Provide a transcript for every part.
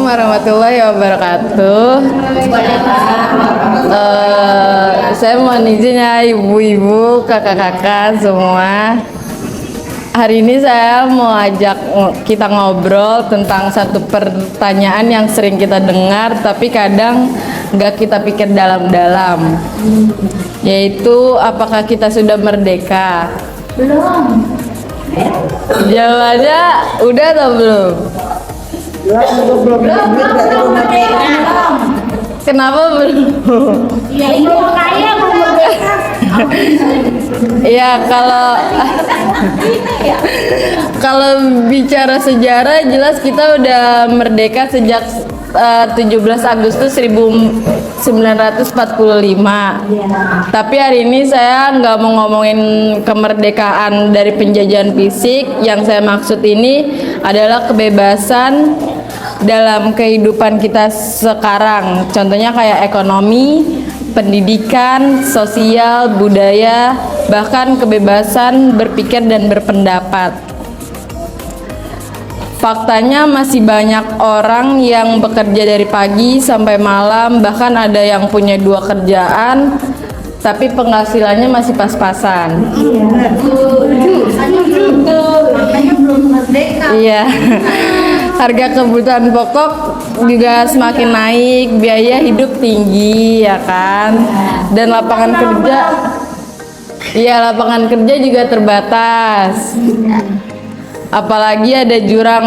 warahmatullahi wabarakatuh. Saya mohon izin ya ibu-ibu, kakak-kakak semua. Hari ini saya mau ajak kita ngobrol tentang satu pertanyaan yang sering kita dengar tapi kadang nggak kita pikir dalam-dalam, yaitu apakah kita sudah merdeka? Belum. Jawabannya udah atau belum? Belum merdeka. Kenapa belum? Ya ini kaya merdeka. Ya kalau bicara sejarah jelas kita udah merdeka sejak 17 Agustus 1945. Tapi hari ini saya nggak mau ngomongin kemerdekaan dari penjajahan fisik. Yang saya maksud ini adalah kebebasan dalam kehidupan kita sekarang. Contohnya kayak ekonomi, pendidikan, sosial, budaya, bahkan kebebasan berpikir dan berpendapat. Faktanya masih banyak orang yang bekerja dari pagi sampai malam, bahkan ada yang punya 2 kerjaan, tapi penghasilannya masih pas-pasan. Makanya belum merdeka. Iya. Harga kebutuhan pokok juga semakin naik, biaya hidup tinggi, ya kan? Dan lapangan kerja juga terbatas. Apalagi ada jurang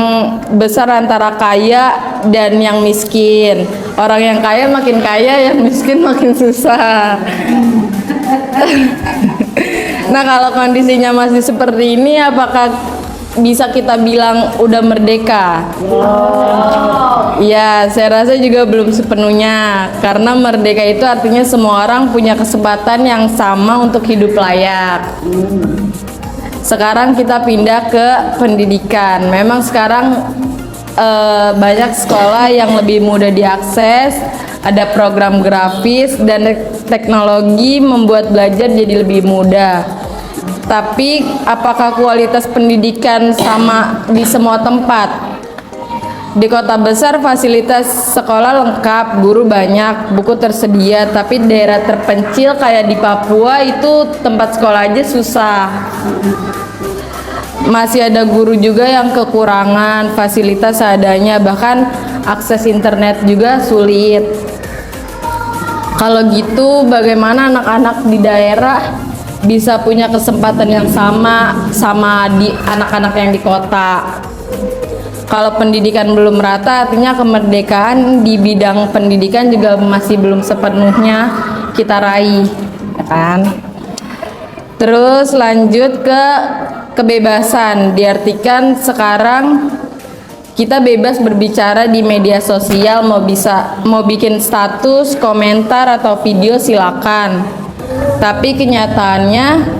besar antara kaya dan yang miskin. Orang yang kaya makin kaya, yang miskin makin susah. Nah, kalau kondisinya masih seperti ini, apakah bisa kita bilang udah merdeka? Ya, saya rasa juga belum sepenuhnya. Karena merdeka itu artinya semua orang punya kesempatan yang sama untuk hidup layak. Sekarang kita pindah ke pendidikan. Memang sekarang banyak sekolah yang lebih mudah diakses, ada program grafis dan teknologi membuat belajar jadi lebih mudah. Tapi apakah kualitas pendidikan sama di semua tempat? Di kota besar fasilitas sekolah lengkap, guru banyak, buku tersedia, tapi daerah terpencil kayak di Papua itu tempat sekolah aja susah. Masih ada guru juga yang kekurangan, fasilitas seadanya, bahkan akses internet juga sulit. Kalau gitu bagaimana anak-anak di daerah bisa punya kesempatan yang sama di anak-anak yang di kota? Kalau pendidikan belum rata, artinya kemerdekaan di bidang pendidikan juga masih belum sepenuhnya kita raih, ya kan? Terus lanjut ke kebebasan, diartikan sekarang kita bebas berbicara di media sosial, mau bikin status, komentar atau video silakan. Tapi kenyataannya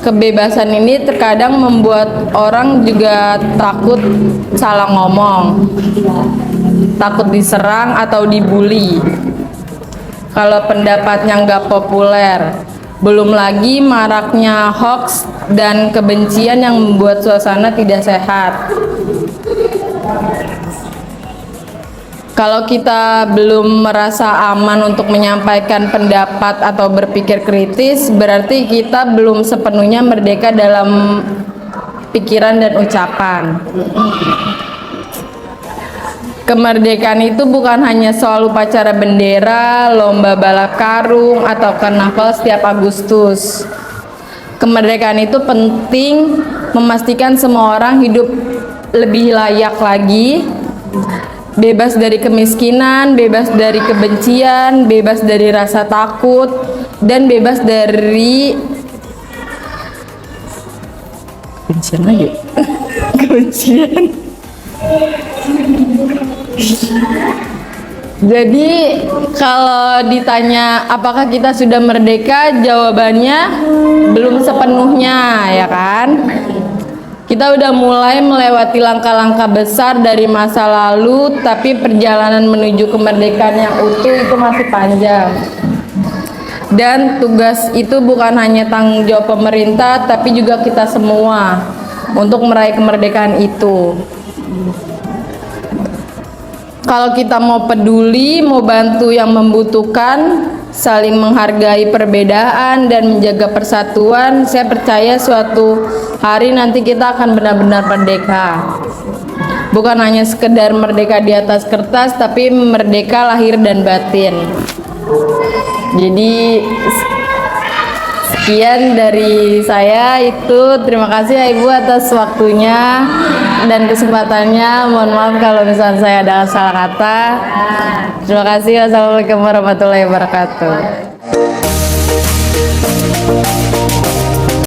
kebebasan ini terkadang membuat orang juga takut salah ngomong, takut diserang atau dibully kalau pendapatnya nggak populer. Belum lagi maraknya hoax dan kebencian yang membuat suasana tidak sehat. Kalau kita belum merasa aman untuk menyampaikan pendapat atau berpikir kritis, berarti kita belum sepenuhnya merdeka dalam pikiran dan ucapan. Kemerdekaan itu bukan hanya soal upacara bendera, lomba balap karung, atau karnaval setiap Agustus. Kemerdekaan itu penting memastikan semua orang hidup lebih layak lagi, bebas dari kemiskinan, bebas dari kebencian, bebas dari rasa takut, dan bebas dari kebencian lagi. Kebencian. Jadi kalau ditanya apakah kita sudah merdeka, jawabannya belum sepenuhnya, ya kan? Kita udah mulai melewati langkah-langkah besar dari masa lalu, tapi perjalanan menuju kemerdekaan yang utuh itu masih panjang. Dan tugas itu bukan hanya tanggung jawab pemerintah, tapi juga kita semua untuk meraih kemerdekaan itu. kalau kita mau peduli, mau bantu yang membutuhkan, saling menghargai perbedaan dan menjaga persatuan, saya percaya suatu hari nanti kita akan benar-benar merdeka. Bukan hanya sekedar merdeka di atas kertas, tapi merdeka lahir dan batin. Jadi sekian dari saya itu. Terima kasih ya Ibu atas waktunya dan kesempatannya. Mohon maaf kalau misalnya saya ada salah kata. Terima kasih. Wassalamualaikum warahmatullahi wabarakatuh.